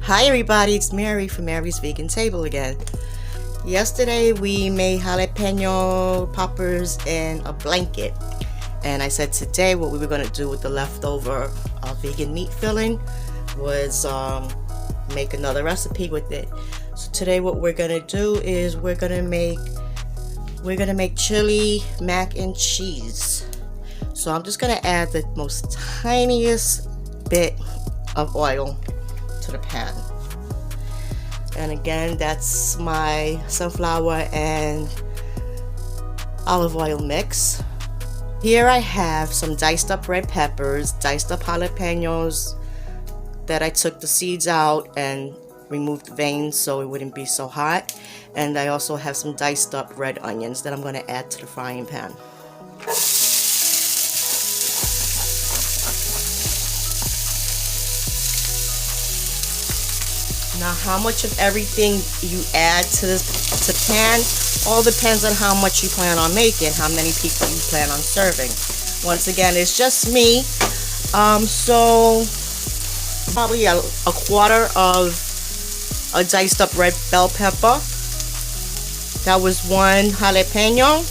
Hi everybody, it's Mary from Mary's Vegan Table again. Yesterday we made jalapeno poppers in a blanket, and I said today what we were going to do with the leftover vegan meat filling was make another recipe with it. So today what we're going to do is we're going to make chili mac and cheese. So I'm just going to add the most tiniest bit of oil to the pan, and again that's my sunflower and olive oil mix. Here I have some diced up red peppers, diced up jalapenos that I took the seeds out and removed the veins so it wouldn't be so hot, and I also have some diced up red onions that I'm going to add to the frying pan. Now how much of everything you add to this pan all depends on how much you plan on making, how many people you plan on serving. Once again, it's just me, so probably a quarter of a diced up red bell pepper. That was one jalapeno,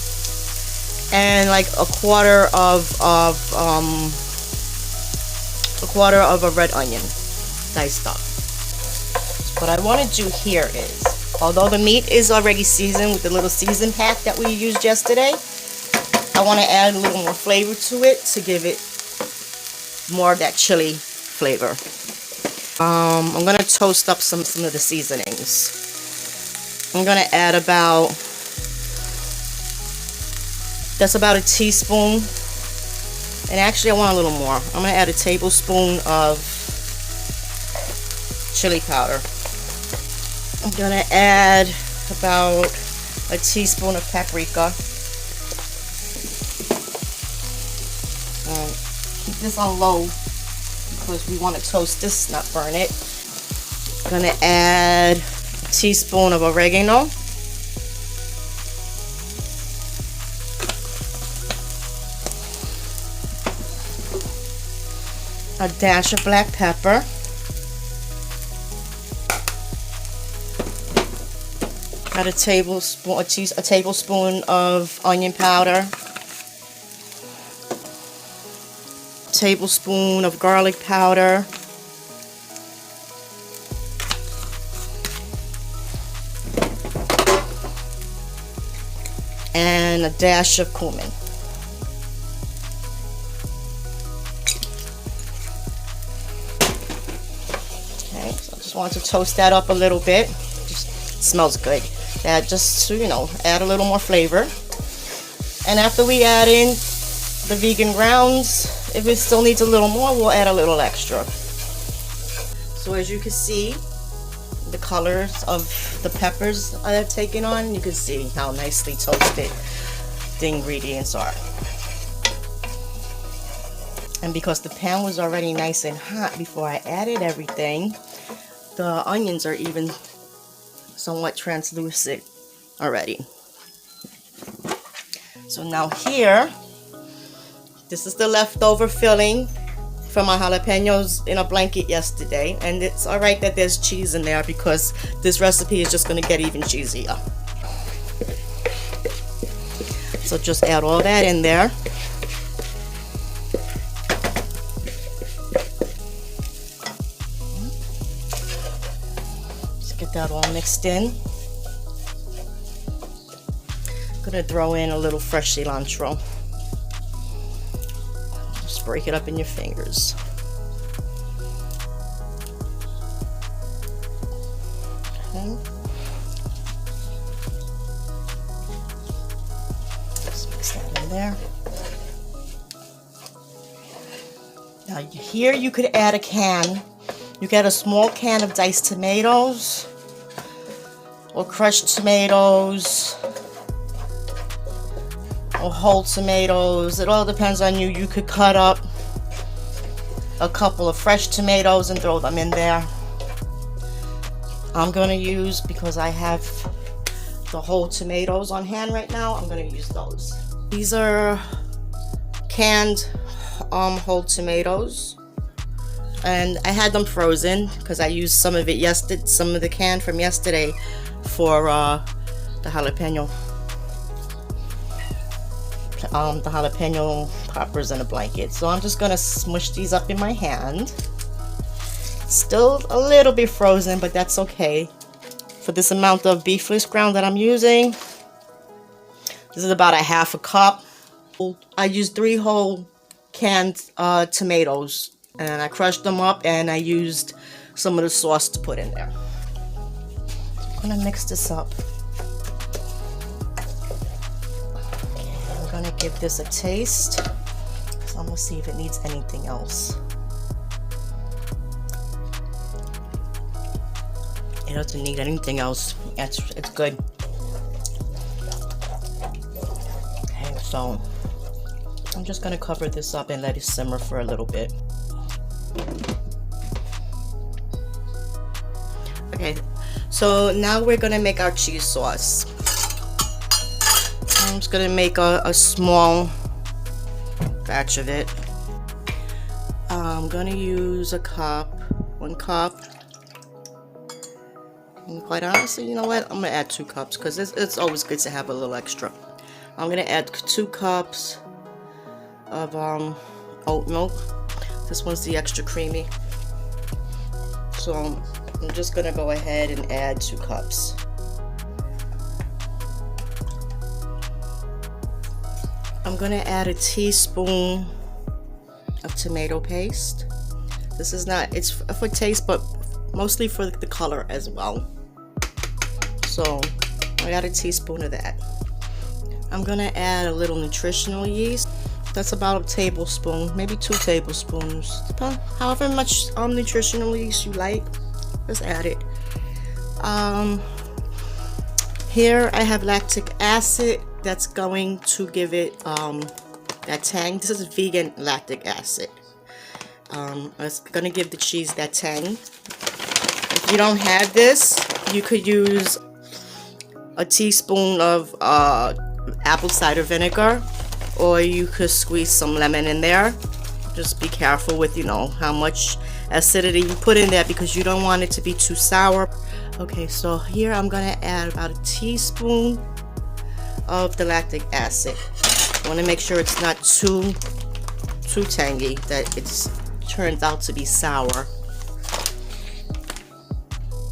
and like a quarter of a red onion diced up. What I want to do here is, although the meat is already seasoned with the little season pack that we used yesterday, I want to add a little more flavor to it to give it more of that chili flavor. I'm going to toast up some of the seasonings. I'm going to add that's about a teaspoon, and actually I want a little more. I'm going to add a tablespoon of chili powder. I'm going to add about a teaspoon of paprika. Keep this on low because we want to toast this, not burn it. I'm going to add a teaspoon of oregano. A dash of black pepper. Add a tablespoon of onion powder, tablespoon of garlic powder, and a dash of cumin. Okay, so I just want to toast that up a little bit. Just smells good. That just to, add a little more flavor. And after we add in the vegan grounds, if it still needs a little more, we'll add a little extra. So as you can see, the colors of the peppers I've taken on, you can see how nicely toasted the ingredients are. And because the pan was already nice and hot before I added everything, the onions are even somewhat translucent already. So now here, this is the leftover filling from my jalapenos in a blanket yesterday, and it's alright that there's cheese in there because this recipe is just going to get even cheesier. So just add all that in there. Get that all mixed in. I'm gonna throw in a little fresh cilantro. Just break it up in your fingers. Okay. Just mix that in there. Now here you could add a can. You get a small can of diced tomatoes or crushed tomatoes or whole tomatoes. It all depends on you. You could cut up a couple of fresh tomatoes and throw them in there. I'm going to use, because I have the whole tomatoes on hand right now, I'm going to use those. These are canned whole tomatoes. and I had them frozen because I used some of it yesterday, some of the can from yesterday for the jalapeno poppers in a blanket. So I'm just gonna smush these up in my hand. Still a little bit frozen, but that's okay. For this amount of beefless ground that I'm using, this is about a half a cup. I used 3 whole canned tomatoes, and I crushed them up, and I used some of the sauce to put in there. I'm gonna mix this up. Okay, I'm gonna give this a taste. So I'm gonna see if it needs anything else. It doesn't need anything else. It's good. Okay, so I'm just gonna cover this up and let it simmer for a little bit. Okay, so now we're gonna make our cheese sauce. I'm just gonna make a small batch of it. I'm gonna use 1 cup. And quite honestly, you know what? I'm gonna add 2 cups because it's always good to have a little extra. I'm gonna add 2 cups of oat milk. This one's the extra creamy. So I'm just gonna go ahead and add 2 cups. I'm gonna add a teaspoon of tomato paste. This is not, it's for taste, but mostly for the color as well. So I got a teaspoon of that. I'm gonna add a little nutritional yeast. That's about a tablespoon, maybe 2 tablespoons. However much nutritional yeast you like, just add it. Here I have lactic acid that's going to give it that tang. This is vegan lactic acid. It's gonna give the cheese that tang. If you don't have this, you could use a teaspoon of apple cider vinegar, or you could squeeze some lemon in there. Just be careful with, you know, how much acidity you put in there because you don't want it to be too sour. Okay, so here I'm gonna add about a teaspoon of the lactic acid. I want to make sure it's not too tangy, that it turns out to be sour.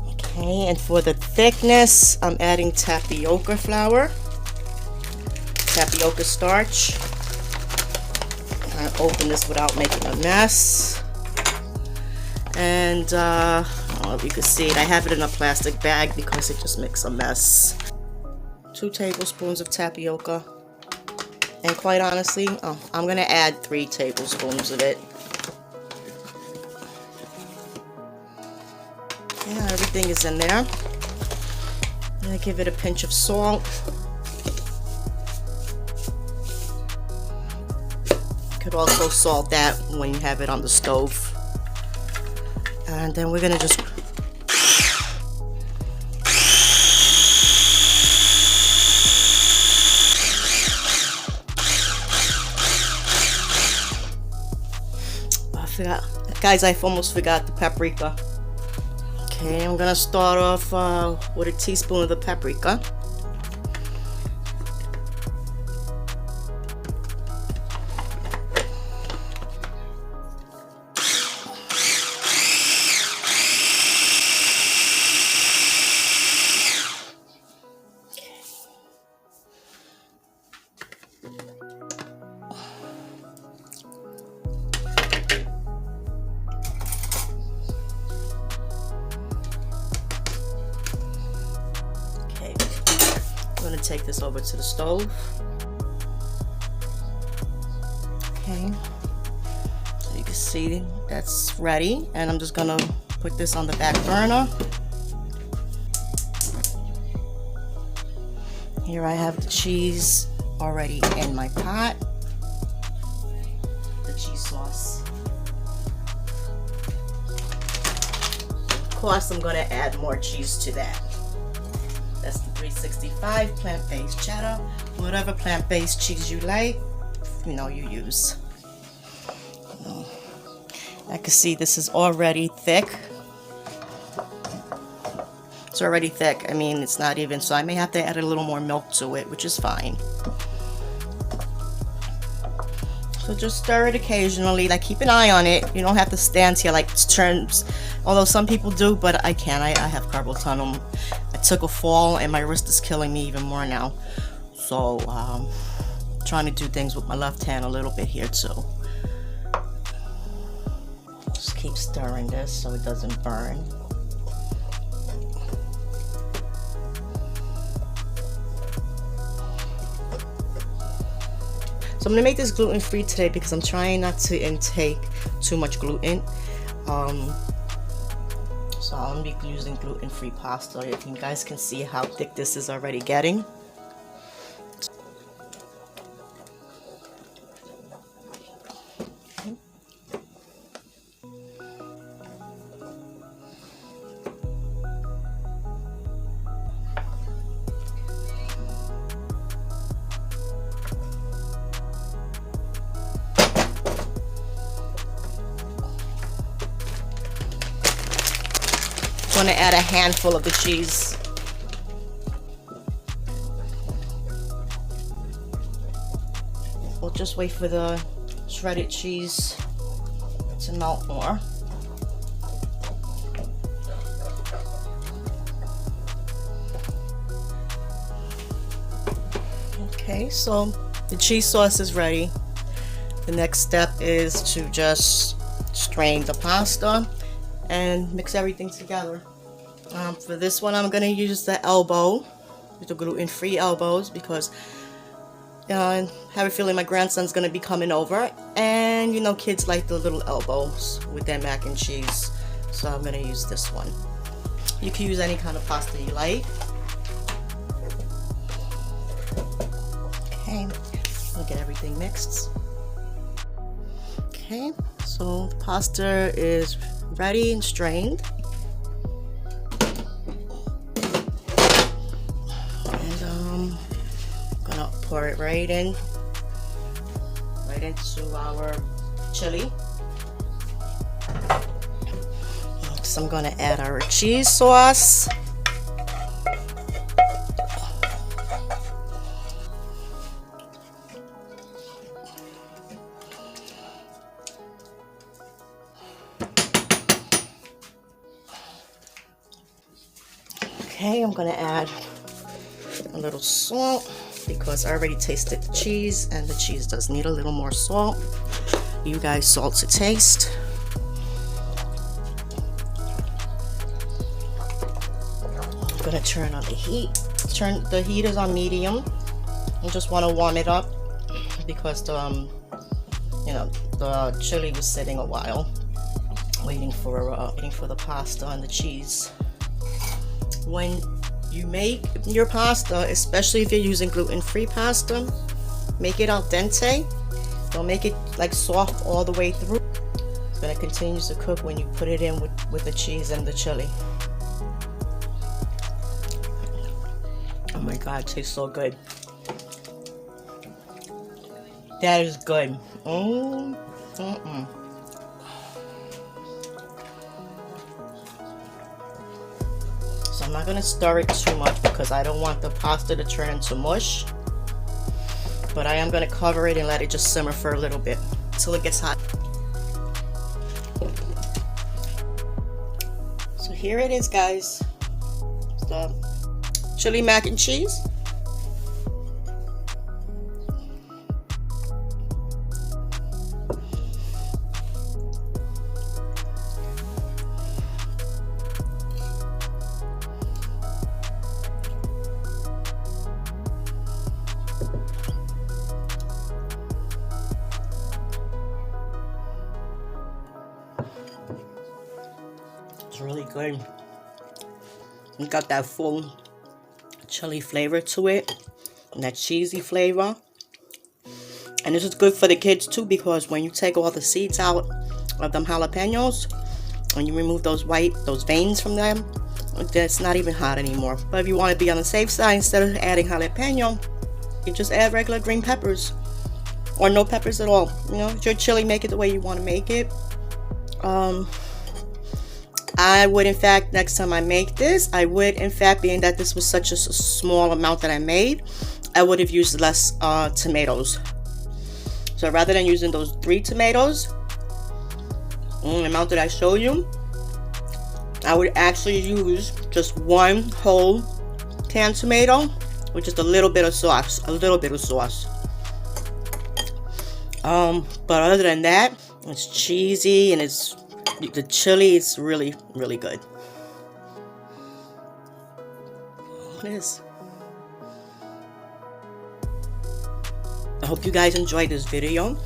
Okay, and for the thickness, I'm adding tapioca flour, tapioca starch. I open this without making a mess. And I don't know if you can see it, I have it in a plastic bag because it just makes a mess. 2 tablespoons of tapioca. And quite honestly, I'm gonna add 3 tablespoons of it. Yeah, everything is in there. I'm gonna give it a pinch of salt. You could also salt that when you have it on the stove. And then we're gonna just guys, I almost forgot the paprika. Okay, I'm gonna start off with a teaspoon of the paprika. I'm going to take this over to the stove. Okay, so you can see that's ready, and I'm just going to put this on the back burner. Here I have the cheese already in my pot, the cheese sauce. Of course, I'm going to add more cheese to that. That's the 365 plant-based cheddar. Whatever plant-based cheese you like, you know, you use. I can see this is already thick. It's already thick. I mean, it's not even, so I may have to add a little more milk to it, which is fine. So just stir it occasionally, like keep an eye on it. You don't have to stand here like turns, although some people do, but I can't. I have carpal tunnel. I took a fall and my wrist is killing me even more now. So trying to do things with my left hand a little bit here too. Just keep stirring this so it doesn't burn. So I'm gonna make this gluten-free today because I'm trying not to intake too much gluten. So I'm gonna be using gluten-free pasta. If you guys can see how thick this is already getting. I'm going to add a handful of the cheese. We'll just wait for the shredded cheese to melt more. Okay, so the cheese sauce is ready. The next step is to just strain the pasta and mix everything together. For this one, I'm gonna use the elbow, the gluten-free elbows, because I have a feeling my grandson's gonna be coming over, and you know, kids like the little elbows with their mac and cheese, so I'm gonna use this one. You can use any kind of pasta you like. Okay, we'll get everything mixed. Okay, so the pasta is ready and strained. Pour it right into our chili. Next, I'm going to add our cheese sauce. Okay, I'm going to add a little salt, because I already tasted the cheese and the cheese does need a little more salt. You guys salt to taste. I'm gonna turn on the heat. The heat is on medium. I just want to warm it up because the the chili was sitting a while, waiting for the pasta and the cheese. When you make your pasta, especially if you're using gluten-free pasta, make it al dente. Don't make it like soft all the way through. It's going to continue to cook when you put it in with the cheese and the chili. Oh my god, it tastes so good. That is good. So I'm not going to stir it too much because I don't want the pasta to turn into mush. But I am going to cover it and let it just simmer for a little bit until it gets hot. So here it is, guys. It's the chili mac and cheese. It's really good. It's got that full chili flavor to it, and that cheesy flavor. And this is good for the kids too, because when you take all the seeds out of them jalapenos and you remove those veins from them, it's not even hot anymore. But if you want to be on the safe side, instead of adding jalapeno, you just add regular green peppers or no peppers at all. You know, it's your chili, make it the way you want to make it. I would, in fact, next time I make this, I would, in fact, being that this was such a small amount that I made, I would have used less tomatoes. So rather than using those 3 tomatoes, the amount that I showed you, I would actually use just 1 whole canned tomato with just a little bit of sauce. But other than that, it's cheesy and it's the chili is really, really good. It is. I hope you guys enjoyed this video,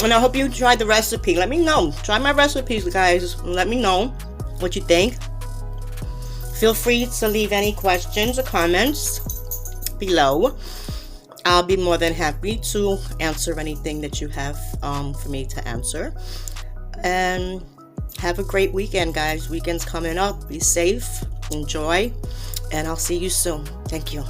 and I hope you tried the recipe. Let me know. Try my recipes, guys. Let me know what you think. Feel free to leave any questions or comments below. I'll be more than happy to answer anything that you have for me to answer. And have a great weekend, guys. Weekend's coming up. Be safe, enjoy, and I'll see you soon. Thank you.